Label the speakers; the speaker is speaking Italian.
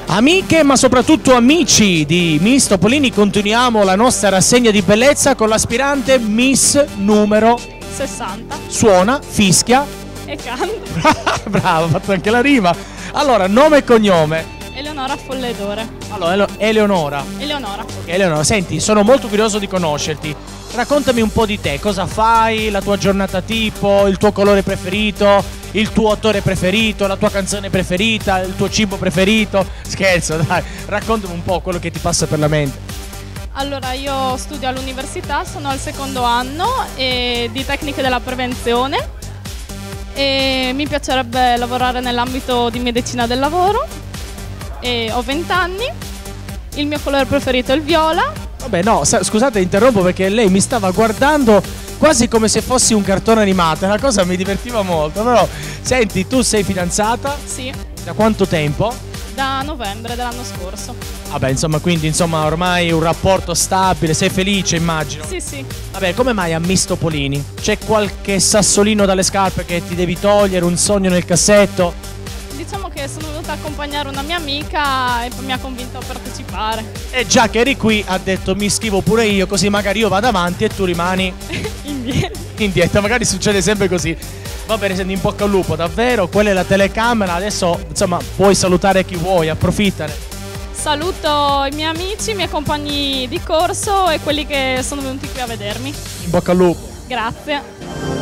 Speaker 1: Amiche ma soprattutto amici di Miss Topolini, continuiamo la nostra rassegna di bellezza con l'aspirante Miss numero
Speaker 2: 60.
Speaker 1: Suona, fischia
Speaker 2: E canta.
Speaker 1: brava, ha fatto anche la rima. Allora, nome e cognome?
Speaker 2: Eleonora Folledore.
Speaker 1: Allora, Eleonora.
Speaker 2: Eleonora.
Speaker 1: Ok, Eleonora, senti, sono molto curioso di conoscerti. Raccontami un po' di te, cosa fai, la tua giornata tipo, il tuo colore preferito, il tuo attore preferito, la tua canzone preferita, il tuo cibo preferito. Scherzo, dai, raccontami un po' quello che ti passa per la mente.
Speaker 2: Allora, io studio all'università, sono al secondo anno di tecniche della prevenzione e mi piacerebbe lavorare nell'ambito di medicina del lavoro e ho 20 anni, il mio colore preferito è il viola.
Speaker 1: Vabbè, no, scusate, interrompo perché lei mi stava guardando quasi come se fossi un cartone animato, la cosa mi divertiva molto, però senti, tu sei fidanzata?
Speaker 2: Sì,
Speaker 1: Da quanto tempo?
Speaker 2: da novembre dell'anno scorso.
Speaker 1: Vabbè, insomma, quindi insomma ormai un rapporto stabile, sei felice immagino.
Speaker 2: Sì, sì.
Speaker 1: Vabbè, come mai a Miss Topolini? C'è qualche sassolino dalle scarpe che ti devi togliere, un sogno nel cassetto?
Speaker 2: Diciamo che sono venuta a accompagnare una mia amica e poi mi ha convinto a partecipare.
Speaker 1: E già che eri qui ha detto mi iscrivo pure io, così magari io vado avanti e tu rimani
Speaker 2: Indietro.
Speaker 1: indietro, magari succede sempre così. Va bene, senti, in bocca al lupo, davvero, quella è la telecamera, adesso insomma puoi salutare chi vuoi, approfittane.
Speaker 2: Saluto i miei amici, i miei compagni di corso e quelli che sono venuti qui a vedermi.
Speaker 1: In bocca al lupo.
Speaker 2: Grazie.